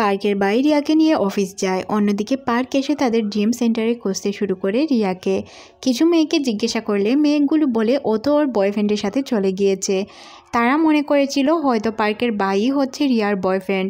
পার্কের বাই রিয়াকে নিয়ে অফিস যায়। অন্যদিকে পার্ক এসে তাদের জিম সেন্টারে খুঁজতে শুরু করে রিয়াকে। কিছু মেয়েকে জিজ্ঞাসা করলে মেয়েগুলো বলে ও তো ওর বয়ফ্রেন্ডের সাথে চলে গিয়েছে। তারা মনে করেছিল হয়তো পার্কের বাই হচ্ছে রিয়ার বয়ফ্রেন্ড।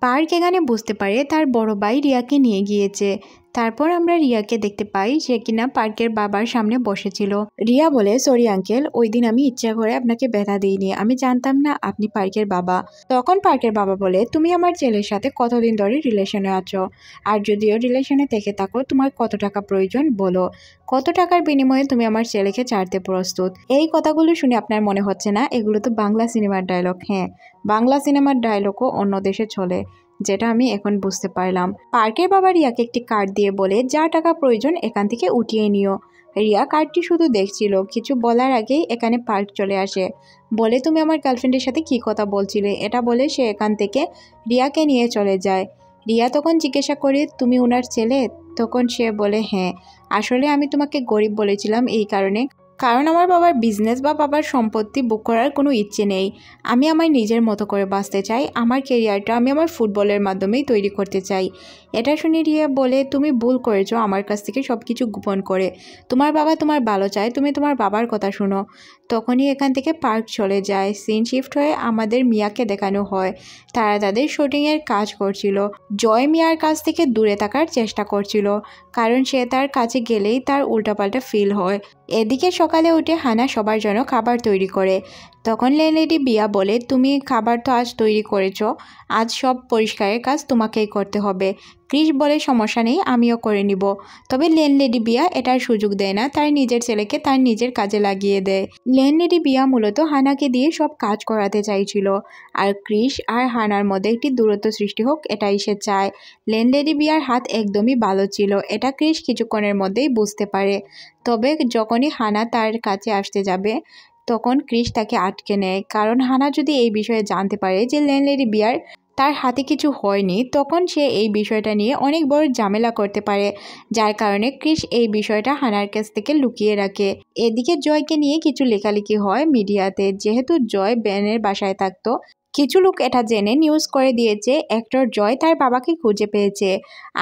পার্ক এখানে বুঝতে পারে তার বড় ভাই রিয়াকে নিয়ে গিয়েছে। তারপর আমরা রিয়াকে দেখতে পাই, সে কিনা পার্কের বাবার সামনে বসেছিল। রিয়া বলে, সরি আঙ্কেল, ওই দিন আমি ইচ্ছা করে আপনাকে ব্যথা দিইনি, আমি জানতাম না আপনি পার্কের বাবা। তখন পার্কের বাবা বলে, তুমি আমার ছেলের সাথে কতদিন ধরে রিলেশনে আছো, আর যদিও রিলেশনে থেকে থাকো তোমার কত টাকা প্রয়োজন বলো, কত টাকার বিনিময়ে তুমি আমার ছেলেকে ছাড়তে প্রস্তুত। এই কথাগুলো শুনে আপনার মনে হচ্ছে না এগুলো তো বাংলা সিনেমার ডায়লগ? হ্যাঁ, বাংলা সিনেমার ডায়লগও অন্য দেশে চলে, যেটা আমি এখন বুঝতে পারলাম। পার্কের বাবা রিয়াকে একটি কার্ড দিয়ে বলে, যা টাকা প্রয়োজন এখান থেকে উঠিয়ে নিও। রিয়া কার্ডটি শুধু দেখছিল, কিছু বলার আগেই এখানে পার্ক চলে আসে। বলে, তুমি আমার গার্লফ্রেন্ডের সাথে কি কথা বলছিলে? এটা বলে সে এখান থেকে রিয়াকে নিয়ে চলে যায়। রিয়া তখন জিজ্ঞাসা করে, তুমি ওনার ছেলে? তখন সে বলে, হ্যাঁ, আসলে আমি তোমাকে গরিব বলেছিলাম এই কারণ আমার বাবার বিজনেস বা বাবার সম্পত্তি বুক করার কোনো ইচ্ছে নেই। আমি আমার নিজের মতো করে বাঁচতে চাই, আমার কেরিয়ারটা আমি আমার ফুটবলের মাধ্যমেই তৈরি করতে চাই। এটা শুনে রিয়া বলে, তুমি ভুল করেছো আমার কাছ থেকে সব কিছু গোপন করে। তোমার বাবা তোমার ভালো চায়, তুমি তোমার বাবার কথা শোনো। তখনই এখান থেকে পার্ক চলে যায়। সিন শিফট হয়ে আমাদের মিয়াকে দেখানো হয়। তারা তাদের শুটিংয়ের কাজ করছিল। জয় মিয়ার কাছ থেকে দূরে থাকার চেষ্টা করছিল, কারণ সে তার কাছে গেলেই তার উল্টাপাল্টা ফিল হয়। এদিকে সকালে উঠে হানা সবার জন্য খাবার তৈরি করে। তখন লেনলেডি বিয়া বলে, তুমি খাবার তো আজ তৈরি করেছ, আজ সব পরিষ্কারের কাজ তোমাকেই করতে হবে। ক্রিস বলে, সমস্যা নেই, আমিও করে নিব। তবে লেনলেডি বিয়া এটার সুযোগ দেয় না, তার নিজের ছেলেকে তার নিজের কাজে লাগিয়ে দেয়। লেনলেডি বিয়া মূলত হানাকে দিয়ে সব কাজ করাতে চাইছিল, আর ক্রিস আর হানার মধ্যে একটি দূরত্ব সৃষ্টি হোক এটাই সে চায়। লেনলেডি বিয়ার হাত একদমই ভালো ছিল, এটা ক্রিস কিছুক্ষণের মধ্যেই বুঝতে পারে। তবে যখনই হানা তার কাছে আসতে যাবে তখন ক্রিস তাকে আটকে নেয়, কারণ হানা যদি এই বিষয়ে জানতে পারে যে লেনলেডি বিয়ার তার হাতে কিছু হয়নি, তখন সে এই বিষয়টা নিয়ে অনেক বড় ঝামেলা করতে পারে, যার কারণে ক্রিস এই বিষয়টা হানার কাছ থেকে লুকিয়ে রাখে। এদিকে জয়কে নিয়ে কিছু লেখালেখি হয় মিডিয়াতে। যেহেতু জয় বেনের বাসায় থাকতো, কিছু লোক এটা জেনে নিউজ করে দিয়েছে অ্যাক্টর জয় তার বাবাকে খুঁজে পেয়েছে,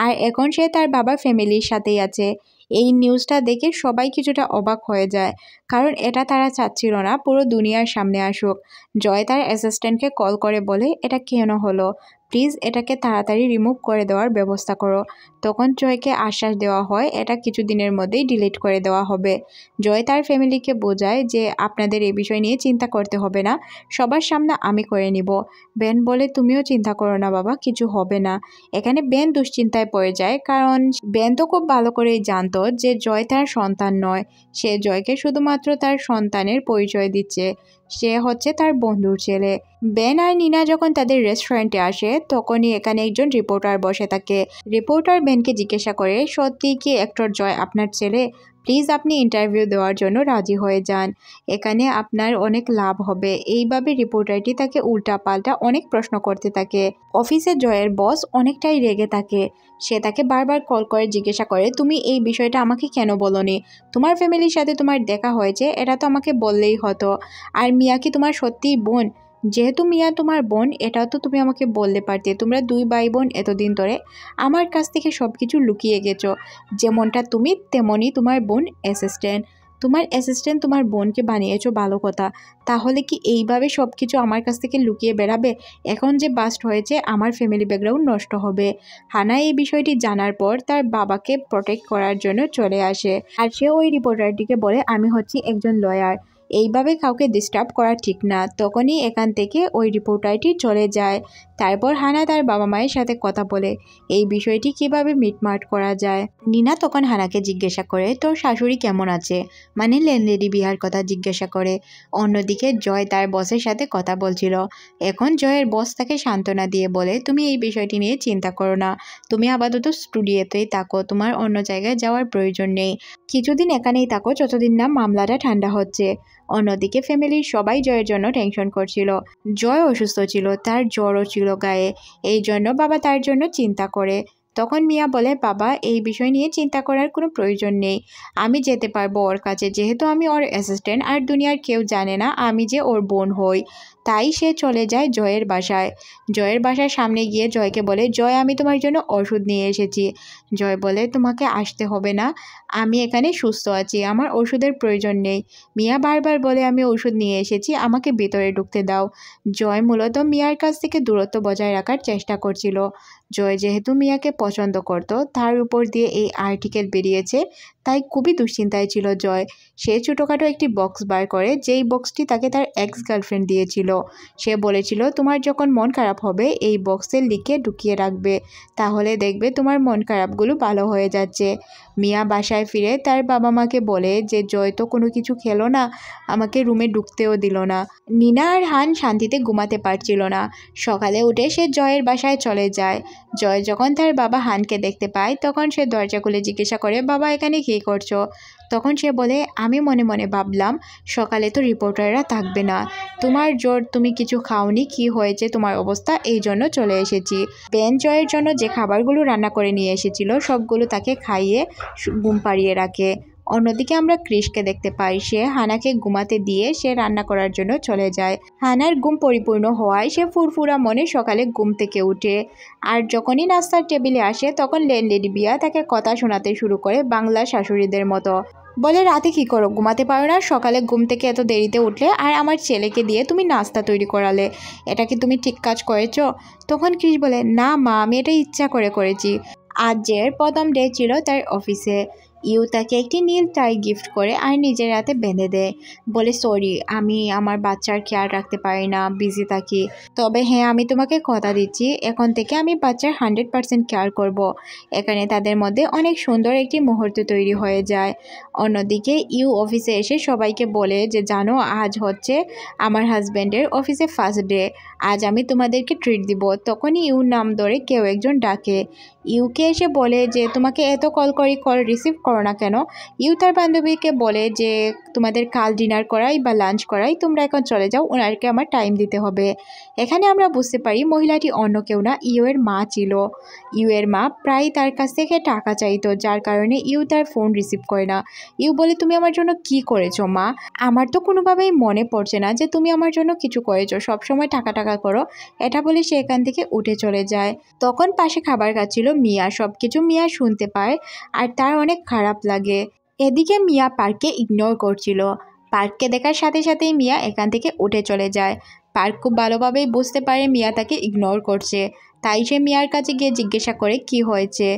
আর এখন সে তার বাবার ফ্যামিলির সাথেই আছে। এই নিউজটা দেখে সবাই কিছুটা অবাক হয়ে যায়, কারণ এটা তারা চাচ্ছিল না পুরো দুনিয়ার সামনে আসুক। জয় তার অ্যাসিস্ট্যান্টকে কল করে বলে, এটা কেন হলো, প্লিজ এটাকে তাড়াতাড়ি রিমুভ করে দেওয়ার ব্যবস্থা করো। তখন জয়কে আশ্বাস দেওয়া হয় এটা কিছুদিনের মধ্যেই ডিলিট করে দেওয়া হবে। জয় তার ফ্যামিলিকে বোঝায় যে আপনাদের এই বিষয় নিয়ে চিন্তা করতে হবে না, সবার সামনে আমি করে নিব। বেন বলে, তুমিও চিন্তা করো না বাবা, কিছু হবে না। এখানে বেন দুশ্চিন্তায় পড়ে যায়, কারণ বেন তো খুব ভালো করেই জানতো যে জয় তার সন্তান নয়। সে জয়কে শুধুমাত্র তার সন্তানের পরিচয় দিচ্ছে, সে হচ্ছে তার বন্ধুর ছেলে। বেন আর নিনা যখন তাদের রেস্টুরেন্টে আসে তখনই এখানে একজন রিপোর্টার বসে থাকে। রিপোর্টার বেনকে জিজ্ঞাসা করে, সত্যি কি অ্যাক্টর জয় আপনার ছেলে? প্লিজ আপনি ইন্টারভিউ দেওয়ার জন্য রাজি হয়ে যান, এখানে আপনার অনেক লাভ হবে। এইভাবে রিপোর্টারটি তাকে উল্টাপাল্টা অনেক প্রশ্ন করতে থাকে। অফিসে জয়ের বস অনেকটাই রেগে থাকে। সে তাকে বারবার কল করে জিজ্ঞাসা করে, তুমি এই বিষয়টা আমাকে কেন বলোনি? তোমার ফ্যামিলির সাথে তোমার দেখা হয়েছে, এটা তো আমাকে বললেই হতো। আর মিয়া কি তোমার সত্যিই বোন? যেহেতু মিয়া তোমার বোন, এটাও তো তুমি আমাকে বলতে পারতে। তোমরা দুই ভাই বোন এতদিন ধরে আমার কাছ থেকে সব কিছু লুকিয়ে গেছো। যেমনটা তুমি, তেমনই তোমার বোন অ্যাসিস্ট্যান্ট। তোমার অ্যাসিস্ট্যান্ট তোমার বোনকে বানিয়েছো, ভালো কথা। তাহলে কি এইভাবে সব কিছু আমার কাছ থেকে লুকিয়ে বেড়াবে? এখন যে বাস্ট হয়েছে, আমার ফ্যামিলি ব্যাকগ্রাউন্ড নষ্ট হবে। হানা এই বিষয়টি জানার পর তার বাবাকে প্রোটেক্ট করার জন্য চলে আসে, আর সে ওই রিপোর্টারটিকে বলে, আমি হচ্ছি একজন লয়ার, এইভাবে কাউকে ডিস্টার্ব করা ঠিক না। তখনই এখান থেকে ওই রিপোর্টারটি চলে যায়। তারপর হানা তার বাবা মায়ের সাথে কথা বলে এই বিষয়টি কিভাবে মিটমাট করা যায়। নিনা তখন হানাকে জিজ্ঞাসা করে, তোর শাশুড়ি কেমন আছে, মানে লেনলেডি বিহার কথা জিজ্ঞাসা করে। অন্যদিকে জয় তার বসের সাথে কথা বলছিল। এখন জয়ের বস তাকে সান্ত্বনা দিয়ে বলে, তুমি এই বিষয়টি নিয়ে চিন্তা করো না, তুমি আপাতত স্টুডিওতেই থাকো, তোমার অন্য জায়গায় যাওয়ার প্রয়োজন নেই। কিছুদিন এখানেই থাকো, যতদিন না মামলাটা ঠান্ডা হচ্ছে। অন্যদিকে ফ্যামিলির সবাই জয়ের জন্য টেনশন করছিল। জয় অসুস্থ ছিল, তার জ্বরও ছিল গায়ে, এই জন্য বাবা তার জন্য চিন্তা করে। তখন মিয়া বলে, বাবা এই বিষয় নিয়ে চিন্তা করার কোনো প্রয়োজন নেই, আমি যেতে পারবো ওর কাছে, যেহেতু আমি ওর অ্যাসিস্ট্যান্ট আর দুনিয়ার কেউ জানে না আমি যে ওর বোন হই। তাই সে চলে যায় জয়ের বাসায়। জয়ের বাসার সামনে গিয়ে জয়কে বলে, জয় আমি তোমার জন্য ওষুধ নিয়ে এসেছি। জয় বলে, তোমাকে আসতে হবে না, আমি এখানে সুস্থ আছি, আমার ওষুধের প্রয়োজন নেই। মিয়া বারবার বলে, আমি ওষুধ নিয়ে এসেছি, আমাকে ভিতরে ঢুকতে দাও। জয় মূলত মিয়ার কাছ থেকে দূরত্ব বজায় রাখার চেষ্টা করছিল। জয় যেহেতু মিয়াকে পছন্দ করত, তার উপর দিয়ে এই আর্টিকেল বেরিয়েছে, তাই খুবই দুশ্চিন্তায় ছিল জয়। সে ছোটোখাটো একটি বক্স বার করে, যেই বক্সটি তাকে তার এক্স গার্লফ্রেন্ড দিয়েছিল। সে বলেছিল, তোমার যখন মন খারাপ হবে এই বক্সে লিখে ঢুকিয়ে রাখবে, তাহলে দেখবে তোমার মন খারাপগুলো ভালো হয়ে যাচ্ছে। মিয়া বাসায় ফিরে তার বাবা মাকে বলে যে জয় তো কোনো কিছু খেলো না, আমাকে রুমে ঢুকতেও দিল না। নিনা আর হান শান্তিতে ঘুমাতে পারছিল না। সকালে উঠে সে জয়ের বাসায় চলে যায়। জয় যখন তার বাবা হানকে দেখতে পায় তখন সে দরজা খুলে জিজ্ঞাসা করে, বাবা এখানে কী করছো? তখন সে বলে, আমি মনে মনে ভাবলাম সকালে তো রিপোর্টাররা থাকবে না, তোমার জ্বর, তুমি কিছু খাওনি, কি হয়েছে তোমার অবস্থা, এই জন্য চলে এসেছি। বেন জয়ের জন্য যে খাবারগুলো রান্না করে নিয়ে এসেছিল সবগুলো তাকে খাইয়ে ঘুম পাড়িয়ে রাখে। অন্যদিকে আমরা ক্রিশকে দেখতে পাই, সে হানাকে ঘুমাতে দিয়ে সে রান্না করার জন্য চলে যায়। হানার ঘুম পরিপূর্ণ হওয়ায় সে ফুরফুরা মনে সকালে ঘুম থেকে উঠে। আর যখনই নাস্তার টেবিলে আসে তখন লেডি বিয়া তাকে কথা শোনাতে শুরু করে বাংলা শাশুড়িদের মতো। বলে, রাতে কী করো, ঘুমাতে পারো না, সকালে ঘুম থেকে এত দেরিতে উঠলে আর আমার ছেলেকে দিয়ে তুমি নাস্তা তৈরি করালে, এটা কি তুমি ঠিক কাজ করেছো? তখন ক্রিশ বলে, না মা, আমি এটা ইচ্ছা করে করেছি। আজের প্রথম ডে ছিল তার অফিসে। ইউ তাকে একটি নীল টাই গিফট করে আর নিজের হাতে বেঁধে দেয়। বলে, সরি, আমি আমার বাচ্চার খেয়াল রাখতে পারি না, বিজি থাকি, তবে হ্যাঁ আমি তোমাকে কথা দিচ্ছি এখন থেকে আমি বাচ্চার 100% কেয়ার করব। এখানে তাদের মধ্যে অনেক সুন্দর একটি মুহূর্ত তৈরি হয়ে যায়। অন্যদিকে ইউ অফিসে এসে সবাইকে বলে যে, জানো আজ হচ্ছে আমার হাজব্যান্ডের অফিসে ফার্স্ট ডে, আজ আমি তোমাদেরকে ট্রিট দিব। তখনই ইউ নাম ধরে কেউ একজন ডাকে। ইউকে এসে বলে যে, তোমাকে এত কল করি, কল রিসিভ করো না কেন? ইউ তার বান্ধবীকে বলে যে, তোমাদের কাল ডিনার করাই বা লাঞ্চ করাই, তোমরা এখন চলে যাও, ওনারকে আমার টাইম দিতে হবে। এখানে আমরা বুঝতে পারি মহিলাটি অন্য কেউ না, ইউ এর মা ছিল। ইউ এর মা প্রায় তার কাছ থেকে টাকা চাইতো, যার কারণে ইউ তার ফোন রিসিভ করে না। ইউ বলে, তুমি আমার জন্য কি করেছো মা? আমার তো কোনোভাবেই মনে পড়ছে না যে তুমি আমার জন্য কিছু করেছো, সবসময় টাকা টাকা করো। এটা বলে সে এখান থেকে উঠে চলে যায়। তখন পাশে খাবার খাচ্ছিল মিয়া, সব কিছু মিয়া শুনতে পায় আর তার অনেক খারাপ লাগে। এদিকে মিয়া পার্ককে ইগনোর করছিল। পার্ককে দেখার সাথে সাথেই মিয়া এখান থেকে উঠে চলে যায়। পার্ক খুব ভালোভাবেই বুঝতে পারে মিয়া তাকে ইগনোর করছে, তাই সে মিয়ার কাছে গিয়ে জিজ্ঞাসা করে কি হয়েছে।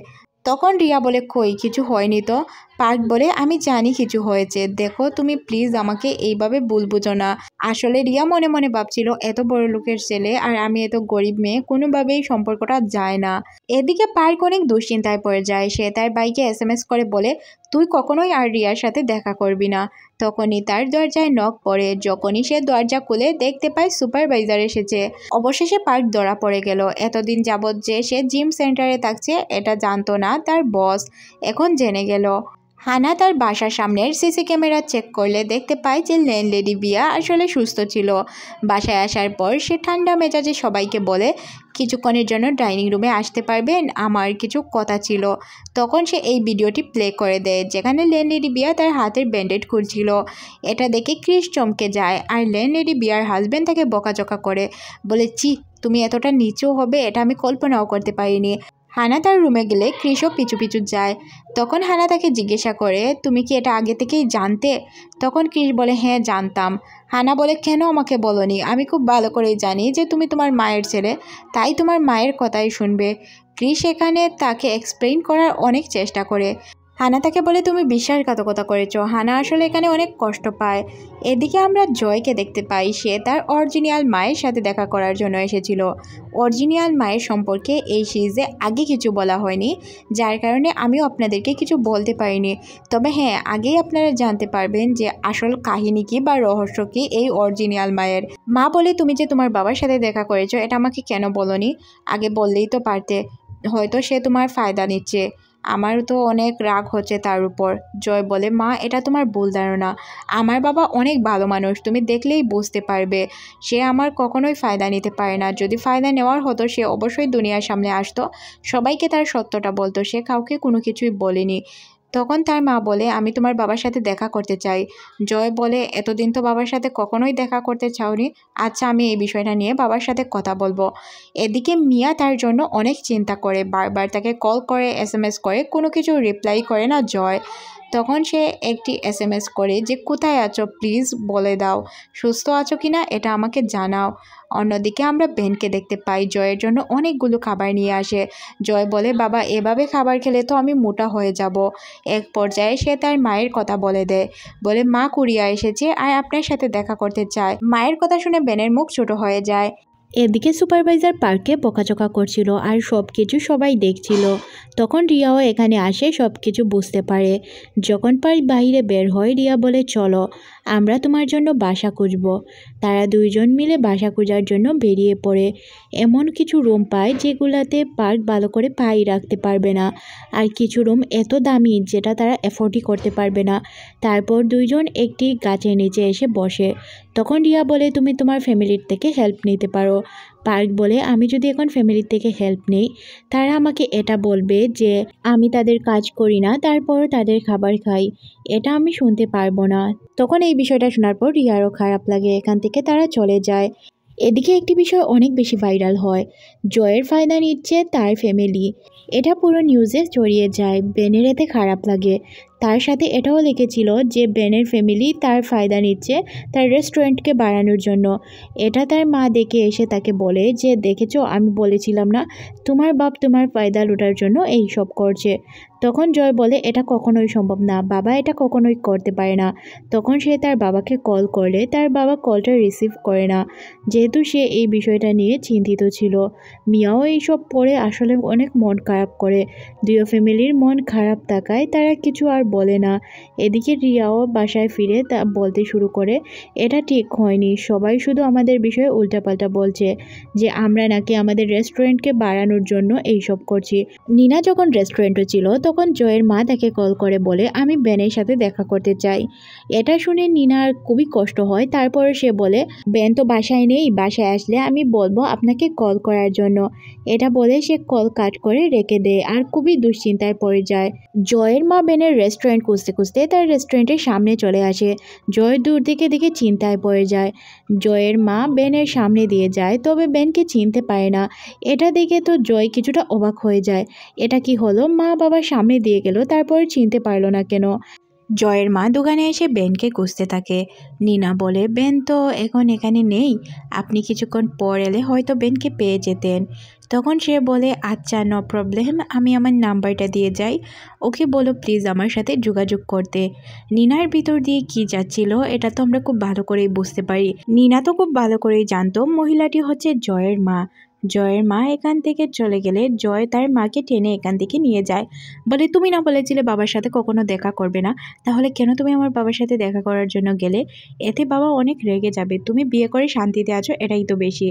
তখন রিয়া বলে, কই কিছু হয়নি তো। পার্ক বলে, আমি জানি কিছু হয়েছে, দেখো তুমি প্লিজ আমাকে এইভাবে ভুল বুঝো না। আসলে রিয়া মনে মনে ভাবছিল, এত বড় লোকের ছেলে আর আমি এত গরিব মেয়ে, কোনোভাবেই সম্পর্কটা যায় না। এদিকে পার্ক অনেক দুশ্চিন্তায় পড়ে যায়। সে তার ভাইকে SMS করে বলে, তুই কখনোই আর রিয়ার সাথে দেখা করবি না। তখনই তার দরজায় নক পড়ে। যখনই সে দরজা খুলে দেখতে পায় সুপারভাইজার এসেছে। অবশেষে পার্ক ধরা পড়ে গেল। এতদিন যাবৎ যে সে জিম সেন্টারে থাকছে এটা জানতো না তার বস, এখন জেনে গেল। হানা তার বাসার সামনের সিসি ক্যামেরা চেক করলে দেখতে পায় যে লেডি বিয়া আসলে সুস্থ ছিল। বাসায় আসার পর সে ঠান্ডা মেজাজে সবাইকে বলে, কিছুক্ষণের জন্য ডাইনিং রুমে আসতে পারবেন, আমার কিছু কথা ছিল। তখন সে এই ভিডিওটি প্লে করে দেয় যেখানে লেডি বিয়া তার হাতের ব্যান্ডেড খুলছিল। এটা দেখে ক্রিশ চমকে যায় আর লেডি বিয়ার হাজব্যান্ড তাকে বকাঝকা করে, বলে, চি, তুমি এতটা নিচু হবে এটা আমি কল্পনাও করতে পারিনি। হানা তার রুমে গেলে ক্রিশও পিছু পিছু যায়। তখন হানা তাকে জিজ্ঞাসা করে, তুমি কি এটা আগে থেকেই জানতে? তখন ক্রিশ বলে, হ্যাঁ জানতাম। হানা বলে, কেন আমাকে বলনি? আমি খুব ভালো করেই জানি যে তুমি তোমার মায়ের ছেলে, তাই তোমার মায়ের কথাই শুনবে। ক্রিশ এখানে তাকে এক্সপ্লেইন করার অনেক চেষ্টা করে। হানা তাকে বলে, তুমি বিশ্বাসঘাতকতা করেছো। হানা আসলে এখানে অনেক কষ্ট পায়। এদিকে আমরা জয়কে দেখতে পাই, সে তার অরিজিনাল মায়ের সাথে দেখা করার জন্য এসেছিল। অরিজিনাল মায়ের সম্পর্কে এই সিরিজে আগে কিছু বলা হয়নি, যার কারণে আমিও আপনাদেরকে কিছু বলতে পারিনি। তবে হ্যাঁ, আগেই আপনারা জানতে পারবেন যে আসল কাহিনী কি বা রহস্য কি এই অরিজিনাল মায়ের। মা বলে, তুমি যে তোমার বাবার সাথে দেখা করেছো এটা আমাকে কেন বলনি? আগে বললেই তো পারতে, হয়তো সে তোমার ফায়দা নিচ্ছে। আমার তো অনেক রাগ হচ্ছে তার উপর। জয় বলে, মা এটা তোমার ভুল ধারণা, আমার বাবা অনেক ভালো মানুষ, তুমি দেখলেই বুঝতে পারবে। সে আমার কখনোই ফায়দা নিতে পারে না, যদি ফায়দা নেওয়ার হতো সে অবশ্যই দুনিয়ার সামনে আসতো, সবাইকে তার সত্যটা বলতো, সে কাউকে কোনো কিছুই বলেনি। তখন তার মা বলে, আমি তোমার বাবার সাথে দেখা করতে চাই। জয় বলে, এতদিন তো বাবার সাথে কখনোই দেখা করতে চাওনি, আচ্ছা আমি এই বিষয়টা নিয়ে বাবার সাথে কথা বলবো। এদিকে মিয়া তার জন্য অনেক চিন্তা করে, বারবার তাকে কল করে, SMS করে, কোনো কিছু রিপ্লাই করে না জয়। তখন সে একটি SMS করে যে, কোথায় আছো প্লিজ বলে দাও, সুস্থ আছো কিনা এটা আমাকে জানাও। অন্যদিকে আমরা বেনকে দেখতে পাই, জয়ের জন্য অনেকগুলো খাবার নিয়ে আসে। জয় বলে, বাবা এভাবে খাবার খেলে তো আমি মোটা হয়ে যাব। এক পর্যায়ে সে তার মায়ের কথা বলে দেয়, বলে, মা কুরিয়া এসেছে আর আপনার সাথে দেখা করতে চায়। মায়ের কথা শুনে বেনের মুখ ছোট হয়ে যায়। এদিকে সুপারভাইজার পার্কে বকাঝকা করছিল আর সব কিছু সবাই দেখছিল। তখন রিয়াও এখানে আসে, সব কিছু বুঝতে পারে। যখন পার্ক বাইরে বের হয়, রিয়া বলে, চলো আমরা তোমার জন্য বাসা খুঁজব। তারা দুইজন মিলে বাসা খোঁজার জন্য বেরিয়ে পড়ে। এমন কিছু রুম পায় যেগুলাতে পার্ক ভালো করে পাই রাখতে পারবে না, আর কিছু রুম এত দামি যেটা তারা এফোর্ডই করতে পারবে না। তারপর দুইজন একটি গাছের নিচে এসে বসে। তখন রিয়া বলে, তুমি তোমার ফ্যামিলির থেকে হেল্প নিতে পারো। পার্ক বলে, আমি যদি এখন ফ্যামিলির থেকে হেল্প নেই, তারা আমাকে এটা বলবে যে আমি তাদের কাজ করি না, তারপর তাদের খাবার খাই, এটা আমি শুনতে পারবো না। তখন এই বিষয়টা শোনার পর রিয়ারও খারাপ লাগে, এখান থেকে তারা চলে যায়। এদিকে একটি বিষয় অনেক বেশি ভাইরাল হয়, জয়ের ফায়দা নিচ্ছে তার ফ্যামিলি। এটা পুরো নিউজে ছড়িয়ে যায়। বেনের এতে খারাপ লাগে। তার সাথে এটাও লিখেছিল যে বেনের ফ্যামিলি তার ফায়দা নিচ্ছে তার রেস্টুরেন্টকে বাড়ানোর জন্য। এটা তার মা দেখে এসে তাকে বলে যে, দেখেছো আমি বলেছিলাম না, তোমার বাপ তোমার ফায়দা লুটার জন্য এই সব করছে। তখন জয় বলে, এটা কখনোই সম্ভব না, বাবা এটা কখনোই করতে পারে না। তখন সে তার বাবাকে কল করলে তার বাবা কলটা রিসিভ করে না, যেহেতু সে এই বিষয়টা নিয়ে চিন্তিত ছিল। মিয়াও এইসব পড়ে আসলে অনেক মন খারাপ করে। দুই ফ্যামিলির মন খারাপ থাকায় তারা কিছু আর বলে না। এদিকে রিয়াও বাসায় ফিরে তা বলতে শুরু করে, এটা ঠিক হয়নি, সবাই শুধু আমাদের বিষয়ে উল্টাপাল্টা বলছে, যে আমরা নাকি আমাদের রেস্টুরেন্টকে বাড়ানোর জন্য এইসব করছি। নিনা যখন রেস্টুরেন্টে ছিল তখন জয়ের মা তাকে কল করে বলে, আমি বেনের সাথে দেখা করতে চাই। এটা শুনে নিনার খুবই কষ্ট হয়। তারপরে সে বলে, বেন তো বাসায় নেই, বাসায় আসলে আমি বলবো আপনাকে কল করার জন্য। এটা বলে সে কল কাট করে রেখে দেয় আর খুবই দুশ্চিন্তায় পড়ে যায়। জয়ের মা বেনের রেস্টুরেন্ট খুঁজতে খুঁজতে তার রেস্টুরেন্টের সামনে চলে আসে। জয় দূর থেকে দেখে চিন্তায় পড়ে যায়। জয়ের মা বেনের সামনে দিয়ে যায়, তবে বেনকে চিনতে পারে না। এটা দেখে তো জয় কিছুটা অবাক হয়ে যায়, এটা কি হলো, মা বাবার সামনে দিয়ে গেল তারপর চিনতে পারলো না কেন। জয়ের মা দোকানে এসে বেনকে খুঁজতে থাকে। নিনা বলে, বেন তো এখন এখানে নেই, আপনি কিছুক্ষণ পর এলে হয়তো বেনকে পেয়ে যেতেন। তখন সে বলে, আচ্ছা নো প্রবলেম, আমি আমার নাম্বারটা দিয়ে যাই, ওকে বলো প্লিজ আমার সাথে যোগাযোগ করতে। নিনার ভিতর দিয়ে কি যাচ্ছিল এটা তো আমরা খুব ভালো করেই বুঝতে পারি। নিনা তো খুব ভালো করেই জানতো মহিলাটি হচ্ছে জয়ের মা। জয়ের মা এখান থেকে চলে গেলে জয় তার মাকে টেনে এখান থেকে নিয়ে যায়, বলে, তুমি না বলেছিলে বাবার সাথে কখনো দেখা করবে না, তাহলে কেন তুমি আমার বাবার সাথে দেখা করার জন্য গেলে? এতে বাবা অনেক রেগে যাবে, তুমি বিয়ে করে শান্তিতে আছো এটাই তো বেশি।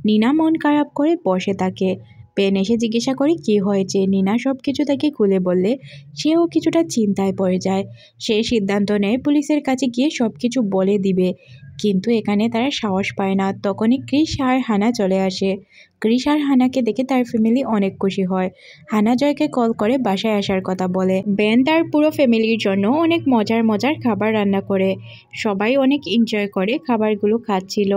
নিনা মন খারাপ করে বসে থাকে। বেন এসে জিজ্ঞাসা করে কি হয়েছে। নিনা সব কিছু তাকে খুলে বললে সেও কিছুটা চিন্তায় পড়ে যায়। সে সিদ্ধান্ত নেয় পুলিশের কাছে গিয়ে সব কিছু বলে দিবে, কিন্তু এখানে তারা সাহস পায় না। তখনই ক্রিস আর হানা চলে আসে। ক্রিস আর হানাকে দেখে তার ফ্যামিলি অনেক খুশি হয়। হানা জয়কে কল করে বাসায় আসার কথা বলে। বেন তার পুরো ফ্যামিলির জন্য অনেক মজার মজার খাবার রান্না করে। সবাই অনেক এনজয় করে খাবারগুলো খাচ্ছিল।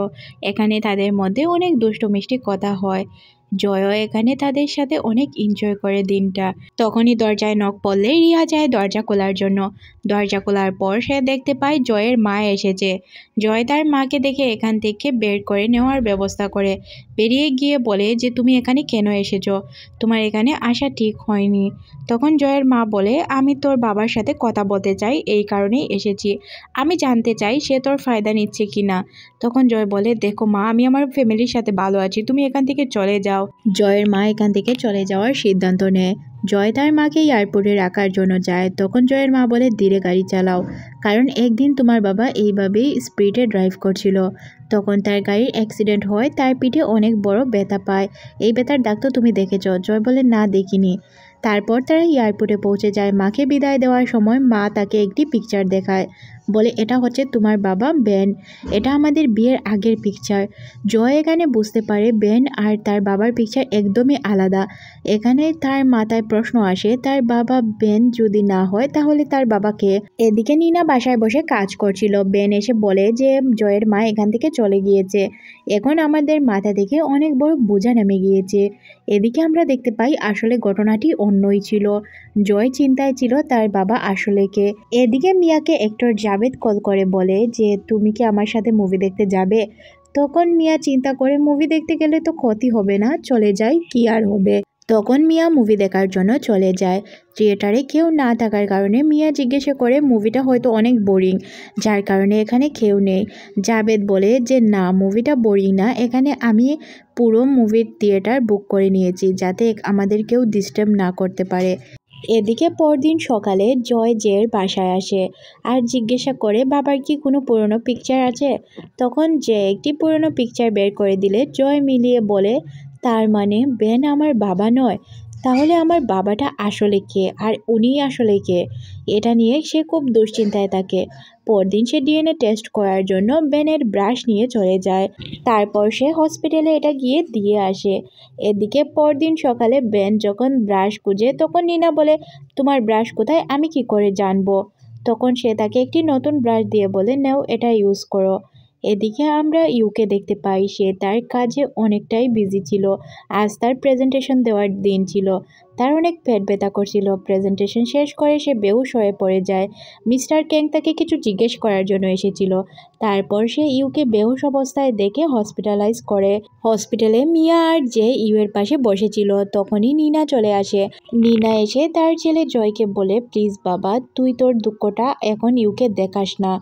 এখানে তাদের মধ্যে অনেক দুষ্টু মিষ্টি কথা হয়। জয়ও এখানে তাদের সাথে অনেক এনজয় করে দিনটা। তখনই দরজায় নক পড়লে রিয়া যায় দরজা খোলার জন্য। দরজা খোলার পর সে দেখতে পায় জয়ের মা এসেছে। জয় তার মাকে দেখে এখান থেকে বের করে নেওয়ার ব্যবস্থা করে। বেরিয়ে গিয়ে বলে যে, তুমি এখানে কেন এসেছো, তোমার এখানে আসা ঠিক হয়নি। তখন জয়ের মা বলে, আমি তোর বাবার সাথে কথা বলতে চাই, এই কারণেই এসেছি, আমি জানতে চাই সে তোর ফায়দা নিচ্ছে কি না। তখন জয় বলে, দেখো মা, আমি আমার ফ্যামিলির সাথে ভালো আছি, তুমি এখান থেকে চলে যাও। জয়ের মা এখান থেকে চলে যাওয়ার সিদ্ধান্ত নেয়। জয় তার মাকে এয়ারপোর্টে রাখার জন্য যায়। তখন জয়ের মা বলে, ধীরে গাড়ি চালাও, কারণ একদিন তোমার বাবা এইভাবেই স্পিডে ড্রাইভ করছিল, তখন তার গাড়ির অ্যাক্সিডেন্ট হয়, তার পিঠে অনেক বড় ব্যথা পায়, এই ব্যথার দাগ তো তুমি দেখেছ। জয় বলে, না দেখিনি। তারপর তারা এয়ারপোর্টে পৌঁছে যায়। মাকে বিদায় দেওয়ার সময় মা তাকে একটি পিকচার দেখায়, বলে এটা হচ্ছে তোমার বাবা বেন, এটা আমাদের বিয়ের আগের পিকচার। জয় এখানে বুঝতে পারে বেন আর তার বাবার পিকচার একদমই আলাদা। এখানে তার মাথায় প্রশ্ন আসে, তার বাবা বেন যদি না হয় তাহলে তার বাবাকে। এদিকে নিনা বাসায় বসে কাজ করছিল। বেন এসে বলে যে জয়ের মা এখান থেকে চলে গিয়েছে, এখন আমাদের মাথা থেকে অনেক বড় বোঝা নেমে গিয়েছে। এদিকে আমরা দেখতে পাই আসলে ঘটনাটি অন্যই ছিল। জয় চিন্তায় ছিল তার বাবা আসলে কে। এদিকে মিয়াকে অ্যাক্টর জাভেদ কল করে বলে যে তুমি কি আমার সাথে মুভি দেখতে যাবে। তখন মিয়া চিন্তা করে মুভি দেখতে গেলে তো ক্ষতি হবে না, চলে যায়, কি আর হবে। তখন মিয়া মুভি দেখার জন্য চলে যায়। থিয়েটারে কেউ না থাকার কারণে মিয়া জিজ্ঞাসা করে মুভিটা হয়তো অনেক বোরিং, যার কারণে এখানে কেউ নেই। জাভেদ বলে যে না, মুভিটা বোরিং না, এখানে আমি পুরো মুভির থিয়েটার বুক করে নিয়েছি যাতে আমাদের কেউ ডিস্টার্ব না করতে পারে। এদিকে পরদিন সকালে জয় জের বাসায় আসে আর জিজ্ঞাসা করে বাবার কি কোনো পুরনো পিকচার আছে। তখন যে একটি পুরনো পিকচার বের করে দিলে জয় মিলিয়ে বলে, তার মানে বেন আমার বাবা নয়, তাহলে আমার বাবাটা আসলে কে আর উনি আসলে কে। এটা নিয়ে সে খুব দুশ্চিন্তায় থাকে। পরদিন সে ডিএনএ টেস্ট করার জন্য বেনের ব্রাশ নিয়ে চলে যায়। তারপর সে হসপিটালে এটা গিয়ে দিয়ে আসে। এদিকে পরদিন সকালে বেন যখন ব্রাশ খুঁজে তখন নিনা বলে, তোমার ব্রাশ কোথায়, আমি কি করে জানবো। তখন সে তাকে একটি নতুন ব্রাশ দিয়ে বলে, নাও এটা ইউজ করো। এদিকে আমরা ইউকে দেখতে পাই সে তার কাজে অনেকটাই বিজি ছিল। আজ তার প্রেজেন্টেশন দেওয়ার দিন ছিল। তার অনেক পেট ব্যথা করছিল। প্রেজেন্টেশন শেষ করে সে বেহুশ হয়ে পড়ে যায়। মিস্টার ক্যাং তাকে কিছু জিজ্ঞেস করার জন্য এসেছিল। তারপর সে ইউকে বেহুশ অবস্থায় দেখে হসপিটালাইজ করে। হসপিটালে মিয়া আর যে ইউয়ের পাশে বসেছিল। তখনই নিনা চলে আসে। নিনা এসে তার ছেলে জয়কে বলে, প্লিজ বাবা, তুই তোর দুঃখটা এখন ইউকে দেখাস না,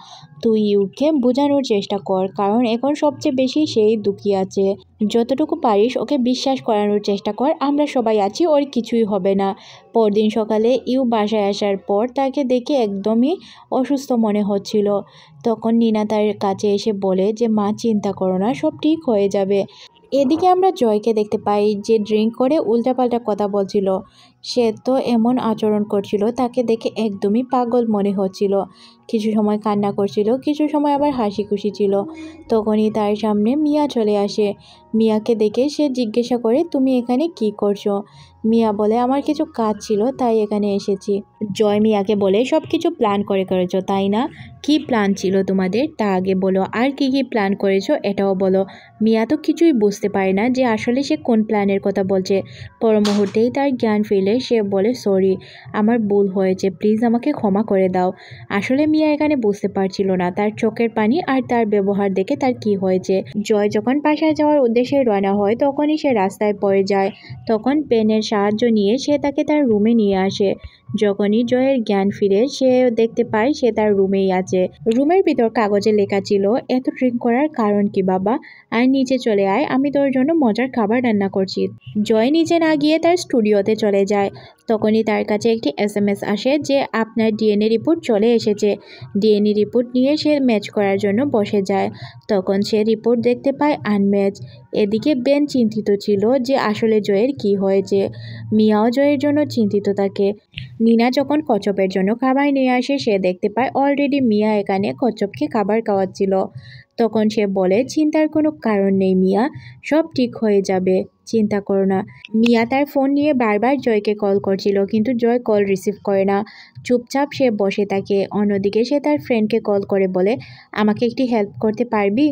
তুই ইউকে বোঝানোর চেষ্টা কর, কারণ এখন সবচেয়ে বেশি সেই দুঃখী আছে। যতটুকু পারিস ওকে বিশ্বাস করানোর চেষ্টা কর, আমরা সবাই আছি, ওর কিছুই হবে না। পরদিন সকালে ইউ বাসায় আসার পর তাকে দেখে একদমই অসুস্থ মনে হচ্ছিল। তখন নিনা তার কাছে এসে বলে যে মা, চিন্তা করো না, সব ঠিক হয়ে যাবে। এদিকে আমরা জয়কে দেখতে পাই যে ড্রিঙ্ক করে উল্টাপাল্টা কথা বলছিল। সে তো এমন আচরণ করছিল, তাকে দেখে একদমই পাগল মনে হচ্ছিল। কিছু সময় কান্না করছিল, কিছু সময় আবার হাসি খুশি ছিল। তখনই তার সামনে মিয়া চলে আসে। মিয়াকে দেখে সে জিজ্ঞাসা করে, তুমি এখানে কি করছো। মিয়া বলে, আমার কিছু কাজ ছিল তাই এখানে এসেছি। জয় মিয়াকে বলে, সব কিছু প্ল্যান করে করেছো তাই না, কি প্ল্যান ছিল তোমাদের তা আগে বলো, আর কি কি প্ল্যান করেছো এটাও বলো। মিয়া তো কিছুই বুঝতে পারে না যে আসলে সে কোন প্ল্যানের কথা বলছে। পর মুহূর্তেই তার জ্ঞান ফিরলে সে বলে, সরি, আমার ভুল হয়েছে, প্লিজ আমাকে ক্ষমা করে দাও। আসলে মিয়া এখানে বুঝতে পারছিল না তার চোখের পানি আর তার ব্যবহার দেখে তার কি হয়েছে। জয় যখন বাসায় যাওয়ার উদ্দেশ্যে রওনা হয় তখনই সে রাস্তায় পড়ে যায়। তখন পেনের সাহায্য নিয়ে সে তাকে তার রুমে নিয়ে আসে। যখনই জয়ের জ্ঞান ফিরে সে দেখতে পায় সে তার রুমেই আছে। রুমের ভিতর কাগজে লেখা ছিল, এত ড্রিঙ্ক করার কারণ কি বাবা, আর নিচে চলে আয়, আমি তোর জন্য মজার খাবার রান্না করছি। জয় নিচে না গিয়ে তার স্টুডিওতে চলে যায়। তখনই তার কাছে একটি এসএমএস আসে যে আপনার ডিএনএ রিপোর্ট চলে এসেছে। ডিএনএ রিপোর্ট নিয়ে সে ম্যাচ করার জন্য বসে যায়। তখন সে রিপোর্ট দেখতে পায় আনম্যাচ। এদিকে বেন চিন্তিত ছিল যে আসলে জয়ের কি হয়েছে। মিয়াও জয়ের জন্য চিন্তিত থাকে। নিনা যখন কচ্ছপের জন্য খাবার নিয়ে আসে সে দেখতে পায় অলরেডি মিয়া এখানে কচ্ছপকে খাবার খাওয়াচ্ছিল। তখন সে বলে, চিন্তার কোনো কারণ নেই মিয়া, সব ঠিক হয়ে যাবে, চিন্তা করো না। মিয়া তার ফোন নিয়ে বারবার জয়কে কল করছিল কিন্তু জয় কল রিসিভ করে না। চুপচাপ সে বসে থাকে। অন্যদিকে সে তার ফ্রেন্ডকে কল করে বলে, আমাকে একটি হেল্প করতে পারবি,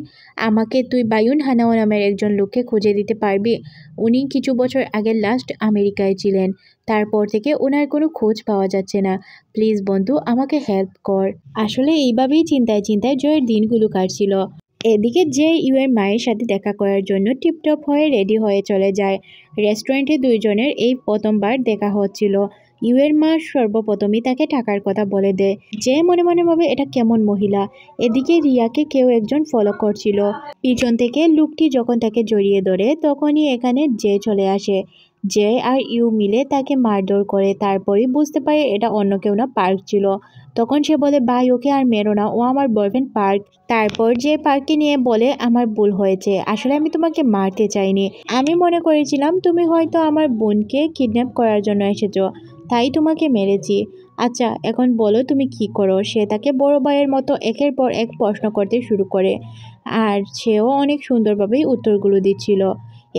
আমাকে তুই বায়ুন হানাও নামের একজন লোককে খুঁজে দিতে পারবি। উনি কিছু বছর আগে লাস্ট আমেরিকায় ছিলেন, তারপর থেকে ওনার কোনো খোঁজ পাওয়া যাচ্ছে না, প্লিজ বন্ধু আমাকে হেল্প কর। আসলে এইভাবেই চিন্তায় চিন্তায় জয়ের দিনগুলো কাটছিল। এদিকে যে ইউয়ের মায়ের সাথে দেখা করার জন্য টিপটপ হয়ে রেডি হয়ে চলে যায়। রেস্টুরেন্টে দুইজনের এই প্রথমবার দেখা হচ্ছিল। ইউয়ের মা সর্বপ্রথমই তাকে টাকার কথা বলে দেয়। যে মনে মনে ভাবে এটা কেমন মহিলা। এদিকে রিয়াকে কেউ একজন ফলো করছিল। পিছন থেকে লোকটি যখন তাকে জড়িয়ে ধরে তখনই এখানে যে চলে আসে। জে আর ইউ মিলে তাকে মারধর করে। তারপরেই বুঝতে পারে এটা অন্য কেউ না, পার্ক ছিল। তখন সে বলে ভাই ওকে আর মেরো না, ও আমার বয়ফ্রেন্ড পার্ক। তারপর যে পার্ককে নিয়ে বলে আমার ভুল হয়েছে, আসলে আমি তোমাকে মারতে চাইনি, আমি মনে করেছিলাম তুমি হয়তো আমার বোনকে কিডন্যাপ করার জন্য এসেছো, তাই তোমাকে মেরেছি। আচ্ছা এখন বলো তুমি কি করো। সে তাকে বড় ভাইয়ের মতো একের পর এক প্রশ্ন করতে শুরু করে, আর সেও অনেক সুন্দরভাবেই উত্তরগুলো দিচ্ছিল।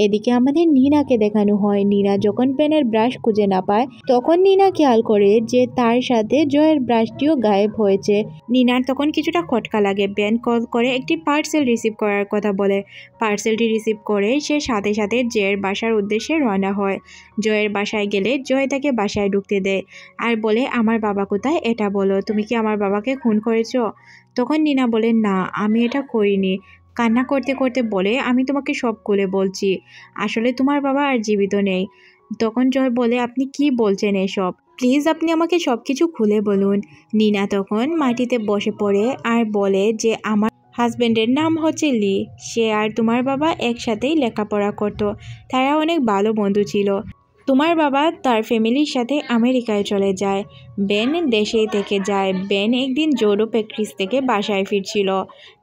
এদিকে আমাদের নীনাকে দেখানো হয়। নীনা যখন পেনের ব্রাশ খুঁজে না পায় তখন নীনা খেয়াল করে যে তার সাথে জয়ের ব্রাশটিও গায়েব হয়েছে। নীনার তখন কিছুটা খটকা লাগে। বেন কল করে একটি পার্সেল রিসিভ করার কথা বলে। পার্সেলটি রিসিভ করে সে সাথে সাথে জয়ের বাসার উদ্দেশ্যে রওনা হয়। জয়ের বাসায় গেলে জয় তাকে বাসায় ঢুকতে দেয় আর বলে আমার বাবা কোথায় এটা বলো, তুমি কি আমার বাবাকে খুন করেছো? তখন নীনা বলে না আমি এটা করিনি। কান্না করতে করতে বলে আমি তোমাকে সব খুলে বলছি, আসলে তোমার বাবা আর জীবিত নেই। তখন জয় বলে আপনি কি বলছেন এসব, প্লিজ আপনি আমাকে সব কিছু খুলে বলুন। নীনা তখন মাটিতে বসে পড়ে আর বলে যে আমার হাজব্যান্ডের নাম হচ্ছে লি, সে আর তোমার বাবা একসাথেই লেখাপড়া করতো, তারা অনেক ভালো বন্ধু ছিল। তোমার বাবা তার ফ্যামিলির সাথে আমেরিকায় চলে যায়, বেন দেশেই থেকে যায়। বেন একদিন জোডো প্র্যাকটিস থেকে বাসায় ফিরছিল,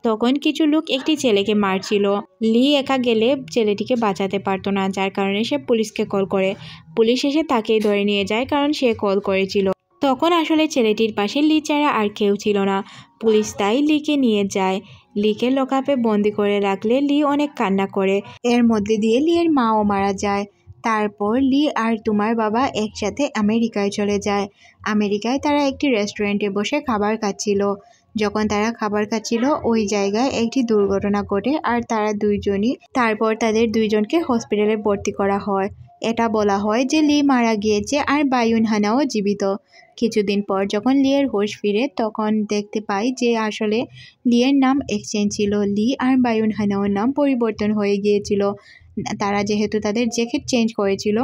তখন কিছু লোক একটি ছেলেকে মারছিল। লি একা গেলে ছেলেটিকে বাঁচাতে পারতো না, যার কারণে সে পুলিশকে কল করে। পুলিশ এসে তাকেই ধরে নিয়ে যায় কারণ সে কল করেছিল। তখন আসলে ছেলেটির পাশে লি ছাড়া আর কেউ ছিল না। পুলিশ তাই লিকে নিয়ে যায়। লিকে লকআপে বন্দি করে রাখলে লি অনেক কান্না করে। এর মধ্যে দিয়ে লির মাও মারা যায়। তারপর লি আর তোমার বাবা একসাথে আমেরিকায় চলে যায়। আমেরিকায় তারা একটি রেস্টুরেন্টে বসে খাবার খাচ্ছিল। যখন তারা খাবার খাচ্ছিল ওই জায়গায় একটি দুর্ঘটনা ঘটে আর তারা দুইজনই তারপর তাদের দুইজনকে হসপিটালে ভর্তি করা হয়। এটা বলা হয় যে লি মারা গিয়েছে আর বায়ুন হানাও জীবিত। কিছুদিন পর যখন লিয়ের হোশ ফিরে তখন দেখতে পাই যে আসলে লিয়ের নাম এক্সচেঞ্জ ছিল, লি আর বায়ুন হানাওর নাম পরিবর্তন হয়ে গিয়েছিল। তারা যেহেতু তাদের জ্যাকেট চেঞ্জ করেছিল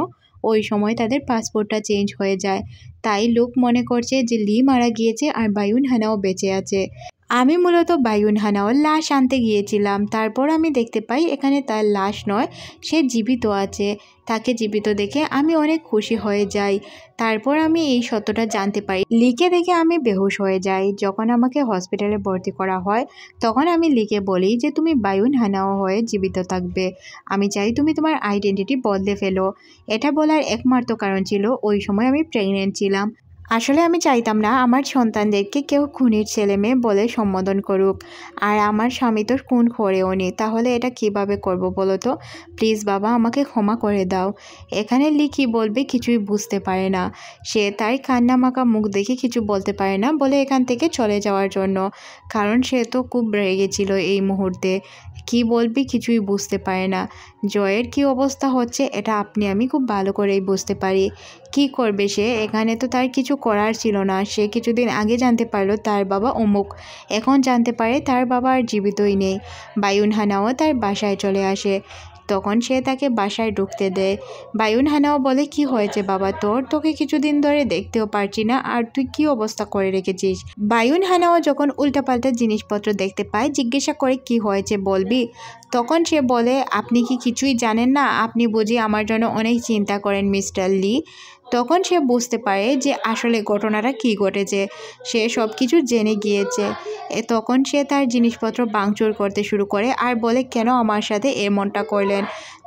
ওই সময় তাদের পাসপোর্টটা চেঞ্জ হয়ে যায়, তাই লোক মনে করছে যে লি মারা গিয়েছে আর বায়ুন হানাও বেঁচে আছে। আমি মূলত বায়ুন হানাওর লাশ আনতে গিয়েছিলাম, তারপর আমি দেখতে পাই এখানে তার লাশ নয়, সে জীবিত আছে। তাকে জীবিত দেখে আমি অনেক খুশি হয়ে যাই। তারপর আমি এই সত্যটা জানতে পারি। লিকে দেখে আমি বেহুশ হয়ে যাই। যখন আমাকে হসপিটালে ভর্তি করা হয় তখন আমি লিকে বলি যে তুমি বায়ুন হানাও হয়ে জীবিত থাকবে, আমি চাই তুমি তোমার আইডেন্টিটি বদলে ফেলো। এটা বলার একমাত্র কারণ ছিল ওই সময় আমি প্রেগনেন্ট ছিলাম। আসলে আমি চাইতাম না আমার সন্তানদেরকে কেউ খুনির ছেলে মেয়ে বলে সম্বোধন করুক, আর আমার স্বামী তো খুন করেও নি, তাহলে এটা কিভাবে করব বলো তো? প্লিজ বাবা আমাকে ক্ষমা করে দাও। এখানে লি কী বলবে কিছুই বুঝতে পারে না। সে তার কান্নামাখা মুখ দেখে কিছু বলতে পারে না বলে এখান থেকে চলে যাওয়ার জন্য, কারণ সে তো খুব রেগেছিল এই মুহূর্তে। কি বলবি কিছুই বুঝতে পারে না। জয়ের কি অবস্থা হচ্ছে এটা আমি খুব ভালো করেই বুঝতে পারি। কি করবে সে? এখানে তো তার কিছু করার ছিল না। সে কিছুদিন আগে জানতে পারলো তার বাবা অমুক, এখন জানতে পারে তার বাবা আর জীবিতই নেই। বায়ুন হানাও তার বাসায় চলে আসে, তখন সে তাকে বাসায় ঢুকতে দেয়। বায়ুন হানাও বলে কি হয়েছে বাবা তোর, তোকে কিছুদিন ধরে দেখতেও পারছি না আর তুই কি অবস্থা করে রেখেছিস। বায়ুন হানাও যখন উল্টাপাল্টা জিনিসপত্র দেখতে পায় জিজ্ঞাসা করে কি হয়েছে বলবি? তখন সে বলে আপনি কি কিছুই জানেন না, আপনি বুঝি আমার জন্য অনেক চিন্তা করেন মিস্টার লি। তখন সে বুঝতে পারে যে আসলে ঘটনাটা কি ঘটেছে, সে সব কিছু জেনে গিয়েছে। তখন সে তার জিনিসপত্র ভাঙচুর করতে শুরু করে আর বলে কেন আমার সাথে এমনটা করলেন।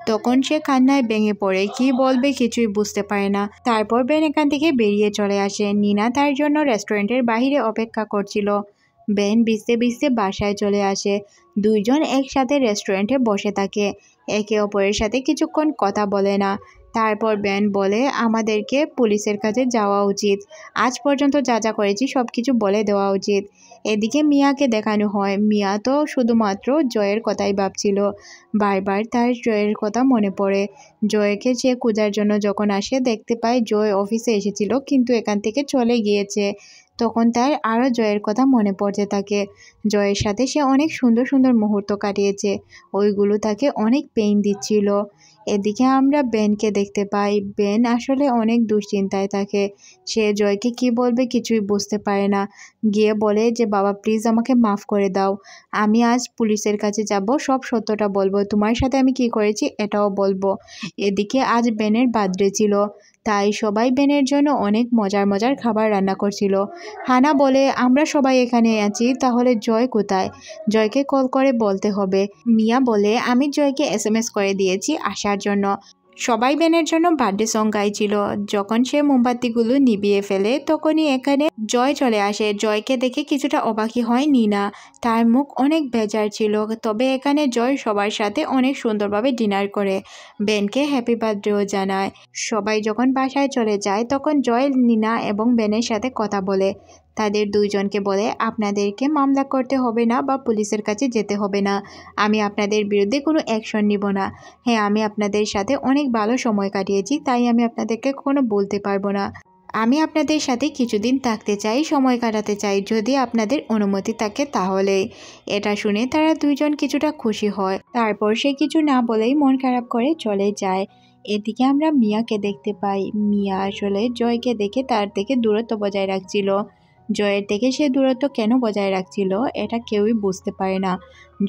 তখন সে কান্নায় ভেঙে পড়ে, কি বলবে কিছুই বুঝতে পারে না। তারপর বেন এখান থেকে বেরিয়ে চলে আসে। নিনা তার জন্য রেস্টুরেন্টের বাইরে অপেক্ষা করছিল। বেন ভিজতে ভিজতে বাসায় চলে আসে। দুইজন একসাথে রেস্টুরেন্টে বসে থাকে, একে অপরের সাথে কিছুক্ষণ কথা বলে না। তারপর বেন বলে আমাদেরকে পুলিশের কাছে যাওয়া উচিত, আজ পর্যন্ত যা যা করেছি সব কিছু বলে দেওয়া উচিত। এদিকে মিয়াকে দেখানো হয়। মিয়া তো শুধুমাত্র জয়ের কথাই ভাবছিল, বারবার তার জয়ের কথা মনে পড়ে। জয়কে সে খোঁজার জন্য যখন আসে দেখতে পায় জয় অফিসে এসেছিল কিন্তু এখান থেকে চলে গিয়েছে। তখন তার আরও জয়ের কথা মনে পড়তে থাকে। জয়ের সাথে সে অনেক সুন্দর সুন্দর মুহূর্ত কাটিয়েছে, ওইগুলো তাকে অনেক পেইন দিচ্ছিল। এদিকে আমরা বেনকে দেখতে পাই। বেন আসলে অনেক দুশ্চিন্তায় থাকে। সে জয়কে কি বলবে কিছুই বুঝতে পারে না। গিয়ে বলে যে বাবা প্লিজ আমাকে মাফ করে দাও, আমি আজ পুলিশের কাছে যাব, সব সত্যটা বলবো, তোমার সাথে আমি কি করেছি এটাও বলবো। এদিকে আজ বেনের বার্থডে ছিল, তাই সবাই বেনের জন্য অনেক মজার মজার খাবার রান্না করছিল। হানা বলে আমরা সবাই এখানে আছি, তাহলে জয় কোথায়? জয়কে কল করে বলতে হবে। মিয়া বলে আমি জয়কে SMS করে দিয়েছি আসার জন্য। সবাই বেনের জন্য বার্থডে সং গাইছিল। যখন সে মোমবাতিগুলো নিভিয়ে ফেলে তখনই এখানে জয় চলে আসে। জয়কে দেখে কিছুটা অবাকই হয় নিনা, তার মুখ অনেক বেজার ছিল। তবে এখানে জয় সবার সাথে অনেক সুন্দরভাবে ডিনার করে, বেনকে হ্যাপি বার্থডেও জানায়। সবাই যখন বাসায় চলে যায় তখন জয় নিনা এবং বেনের সাথে কথা বলে। তাদের দুইজনকে বলে আপনাদেরকে মামলা করতে হবে না বা পুলিশের কাছে যেতে হবে না, আমি আপনাদের বিরুদ্ধে কোনো অ্যাকশন নিব না। হ্যাঁ, আমি আপনাদের সাথে অনেক ভালো সময় কাটিয়েছি, তাই আমি আপনাদেরকে কখনো বলতে পারবো না। আমি আপনাদের সাথে কিছুদিন থাকতে চাই, সময় কাটাতে চাই, যদি আপনাদের অনুমতি থাকে তাহলে। এটা শুনে তারা দুইজন কিছুটা খুশি হয়। তারপর সে কিছু না বলেই মন খারাপ করে চলে যায়। এদিকে আমরা মিয়াকে দেখতে পাই। মিয়া আসলে জয়কে দেখে তার থেকে দূরত্ব বজায় রাখছিল। জয়ের থেকে সে দূরত্ব কেন বজায় রাখছিল এটা কেউই বুঝতে পারে না।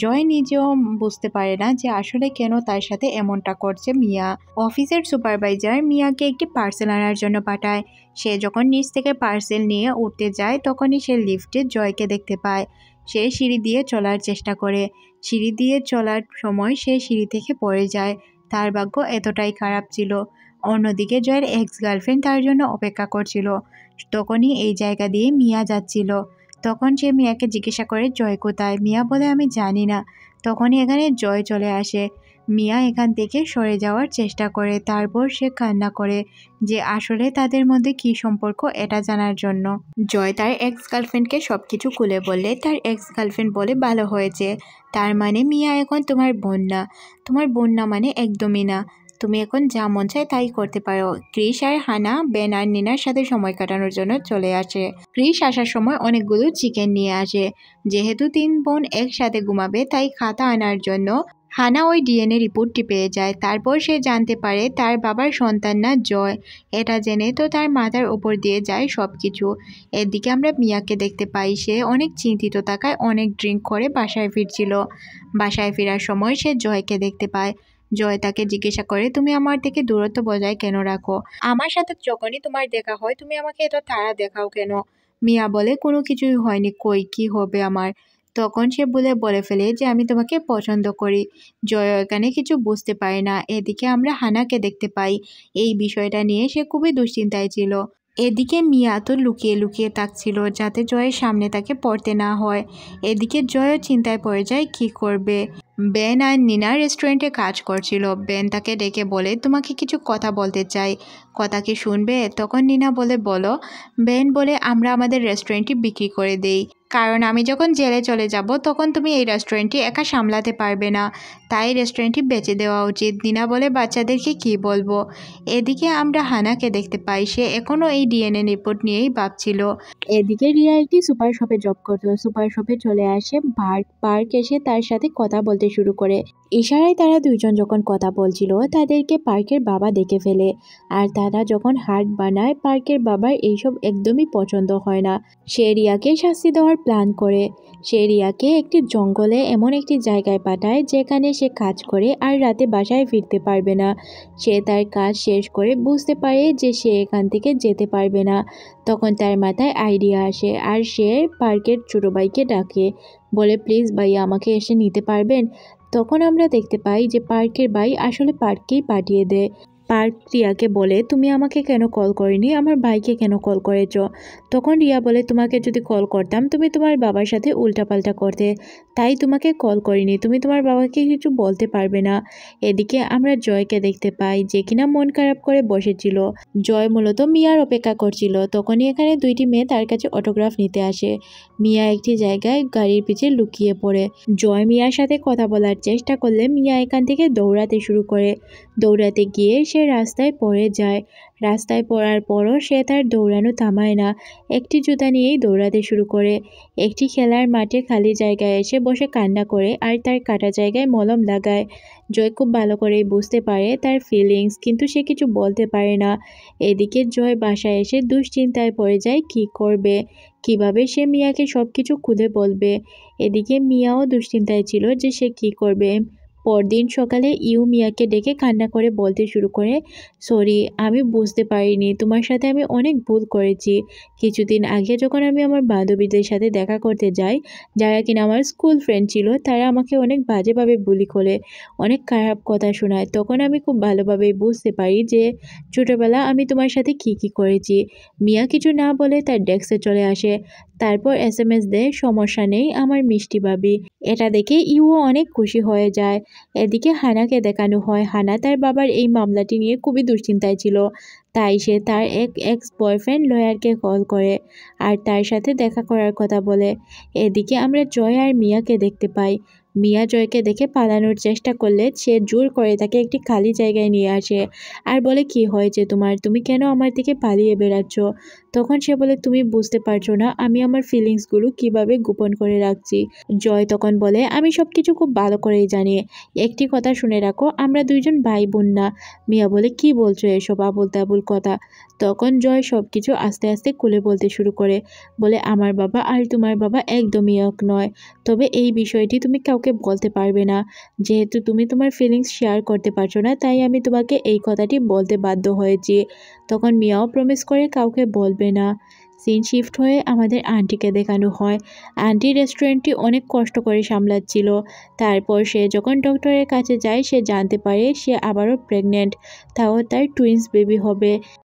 জয় নিজেও বুঝতে পারে না যে আসলে কেন তার সাথে এমনটা করছে মিয়া। অফিসের সুপারভাইজার মিয়াকে একটি পার্সেল আনার জন্য পাঠায়। সে যখন নিচ থেকে পার্সেল নিয়ে উঠতে যায় তখনই সে লিফটে জয়কে দেখতে পায়। সে সিঁড়ি দিয়ে চলার চেষ্টা করে। সিঁড়ি দিয়ে চলার সময় সে সিঁড়ি থেকে পড়ে যায়। তার ভাগ্য এতটাই খারাপ ছিল। অন্যদিকে জয়ের এক্স গার্লফ্রেন্ড তার জন্য অপেক্ষা করছিল। তখনই এই জায়গা দিয়ে মিয়া যাচ্ছিল। তখন সে মিয়াকে জিজ্ঞাসা করে জয় কোথায়? মিয়া বলে আমি জানি না। তখনই এখানে জয় চলে আসে। মিয়া এখান থেকে সরে যাওয়ার চেষ্টা করে। তারপর সে কান্না করে যে আসলে তাদের মধ্যে কী সম্পর্ক এটা জানার জন্য। জয় তার এক্স গার্লফ্রেন্ডকে সব কিছু খুলে বললে তার এক্স গার্লফ্রেন্ড বলে ভালো হয়েছে, তার মানে মিয়া এখন তোমার বোন না। তোমার বোন না মানে একদমই না, তুমি এখন যা মন চায় তাই করতে পারো। ক্রিস আর হানা বেন আর নিনার সাথে সময় কাটানোর জন্য চলে আসে। ক্রিস আসার সময় অনেকগুলো চিকেন নিয়ে আসে। যেহেতু 3 বোন একসাথে ঘুমাবে তাই খাতা আনার জন্য হানা ওই DNA রিপোর্টটি পেয়ে যায়। তারপর সে জানতে পারে তার বাবার সন্তান না জয়। এটা জেনে তো তার মাথার উপর দিয়ে যায় সব কিছু। এদিকে আমরা মিয়াকে দেখতে পাই। সে অনেক চিন্তিত থাকায় অনেক ড্রিঙ্ক করে বাসায় ফিরছিল। বাসায় ফেরার সময় সে জয়কে দেখতে পায়। জয় তাকে জিজ্ঞাসা করে তুমি আমার থেকে দূরত্ব বজায় কেন রাখো? আমার সাথে যখনই তোমার দেখা হয় তুমি আমাকে এত তাড়া দেখাও কেন? মিয়া বলে কোনো কিছুই হয়নি, কই কি হবে আমার? তখন সে বলে ফেলে যে আমি তোমাকে পছন্দ করি। জয় এখানে কিছু বুঝতে পারে না। এদিকে আমরা হানাকে দেখতে পাই। এই বিষয়টা নিয়ে সে খুবই দুশ্চিন্তায় ছিল। এদিকে মিয়া তো লুকিয়ে লুকিয়ে থাকছিল যাতে জয়ের সামনে তাকে পড়তে না হয়। এদিকে জয়ও চিন্তায় পড়ে যায় কি করবে। বেন আর নিনা রেস্টুরেন্টে কাজ করছিল। বেন তাকে ডেকে বলে তোমাকে কিছু কথা বলতে চাই, কথা কি শুনবে? তখন নিনা বলে বলো। বেন বলে আমরা আমাদের রেস্টুরেন্টটি বিক্রি করে দেই, কারণ আমি যখন জেলে চলে যাব তখন তুমি এই রেস্টুরেন্টটি একা সামলাতে পারবে না, তাই রেস্টুরেন্টটি বেচে দেওয়া উচিত। নিনা বলে বাচ্চাদেরকে কি বলবো? এদিকে আমরা হানাকে দেখতে পাই। সে এখনও এই DNA রিপোর্ট নিয়েই ভাবছিল। এদিকে রিয়া একটি সুপার শপে জব করতো। সুপার শপে চলে আসে পার্ক এসে তার সাথে কথা বলতে শুরু করে। ইশারায় তারা দুইজন যখন কথা বলছিল তাদেরকে পার্কের বাবা দেখে ফেলে। আর তারা যখন হার্ট বানায় পার্কের বাবার এইসব একদমই পছন্দ হয় না। সে রিয়াকে শাস্তি দেওয়ার প্ল্যান করে। সে রিয়াকে একটি জঙ্গলে এমন একটি জায়গায় পাঠায় যেখানে সে কাজ করে আর রাতে বাসায় ফিরতে পারবে না। সে তার কাজ শেষ করে বুঝতে পারে যে সে এখান থেকে যেতে পারবে না। তখন তার মাথায় আইডিয়া আসে আর সে পার্কের ছোটো ভাইকে ডাকে, বলে প্লিজ ভাইয়া আমাকে এসে নিতে পারবেন? তখন আমরা দেখতে পাই যে পার্কের ভাই আসলে পার্ককেই পাঠিয়ে দেয়। পার্ক রিয়াকে বলে তুমি আমাকে কেন কল করেনি, আমার ভাইকে কেন কল করেছ? তখন রিয়া বলে তোমাকে যদি কল করতাম তুমি তোমার বাবার সাথে উল্টাপাল্টা করতে, তাই তোমাকে কল করিনি, তুমি তোমার বাবাকে কিছু বলতে পারবে না। এদিকে আমরা জয়কে দেখতে পাই যে কিনা মন খারাপ করে বসেছিল। জয় মূলত মিয়ার অপেক্ষা করছিল। তখনই এখানে 2টি মেয়ে তার কাছে অটোগ্রাফ নিতে আসে। মিয়া একটি জায়গায় গাড়ির পিছে লুকিয়ে পড়ে। জয় মিয়ার সাথে কথা বলার চেষ্টা করলে মিয়া এখান থেকে দৌড়াতে শুরু করে। দৌড়াতে গিয়ে সে রাস্তায় পড়ে যায়। রাস্তায় পড়ার পরও সে তার দৌড়ানো থামায় না। একটি জুতা নিয়েই দৌড়াতে শুরু করে। একটি খেলার মাঠে খালি জায়গায় এসে বসে কান্না করে আর তার কাটা জায়গায় মলম লাগায়। জয় খুব ভালো করেই বুঝতে পারে তার ফিলিংস, কিন্তু সে কিছু বলতে পারে না। এদিকে জয় বাসায় এসে দুশ্চিন্তায় পড়ে যায় কী করবে, কিভাবে সে মিয়াকে সবকিছু খুলে বলবে। এদিকে মিয়াও দুশ্চিন্তায় ছিল যে সে কী করবে। পরদিন সকালে ইউ মিয়াকে ডেকে কান্না করে বলতে শুরু করে, সরি, আমি বুঝতে পারিনি, তোমার সাথে আমি অনেক ভুল করেছি। কিছুদিন আগে যখন আমি আমার বান্ধবীদের সাথে দেখা করতে যাই, যারা কিনা আমার স্কুল ফ্রেন্ড ছিল, তারা আমাকে অনেক বাজেভাবে বুলি করে, অনেক খারাপ কথা শোনায়। তখন আমি খুব ভালোভাবে বুঝতে পারি যে ছোটবেলা আমি তোমার সাথে কী করেছি। মিয়া কিছু না বলে তার ডেস্কে চলে আসে। তারপর SMS দেয়, সমস্যা নেই আমার মিষ্টি ভাবি। এটা দেখে ইউও অনেক খুশি হয়ে যায়। এদিকে হানাকে দেখানো হয়। হানা তার বাবার এই মামলাটি নিয়ে খুবই দুশ্চিন্তায় ছিল। তাই সে তার এক এক্স বয়ফ্রেন্ড লয়ারকে কল করে আর তার সাথে দেখা করার কথা বলে। এদিকে আমরা জয় আর মিয়াকে দেখতে পাই। মিয়া জয়কে দেখে পালানোর চেষ্টা করলে সে জোর করে তাকে একটি খালি জায়গায় নিয়ে আসে আর বলে, কি হয়েছে তোমার, তুমি কেন আমার থেকে পালিয়ে বেড়াচ্ছ? তখন সে বলে, তুমি বুঝতে পারছো না আমি আমার ফিলিংসগুলো কিভাবে গোপন করে রাখছি। জয় তখন বলে, আমি সবকিছু খুব ভালো করেই জানি। একটি কথা শুনে রাখো, আমরা দুইজন ভাই বোন না। মিয়া বলে, কি বলছো এসব আবুল তাবুল কথা? তখন জয় সবকিছু আস্তে আস্তে খুলে বলতে শুরু করে। বলে, আমার বাবা আর তোমার বাবা একদমই এক নয়। তবে এই বিষয়টি তুমি কাউকে বলতে পারবে না। যেহেতু তুমি তোমার ফিলিংস শেয়ার করতে পারছো না, তাই আমি তোমাকে এই কথাটি বলতে বাধ্য হয়েছি। তখন মিয়াও প্রমিস করে কাউকে বলবে না। সিন শিফট হয়ে আমাদের আন্টিকে দেখানো হয়। আন্টি রেস্টুরেন্টটি অনেক কষ্ট করে সামলাচ্ছিল। তারপর সে যখন ডক্টরের কাছে যায়, সে জানতে পারে সে আবারও প্রেগনেন্ট, তাও তার টুইন্স বেবি হবে।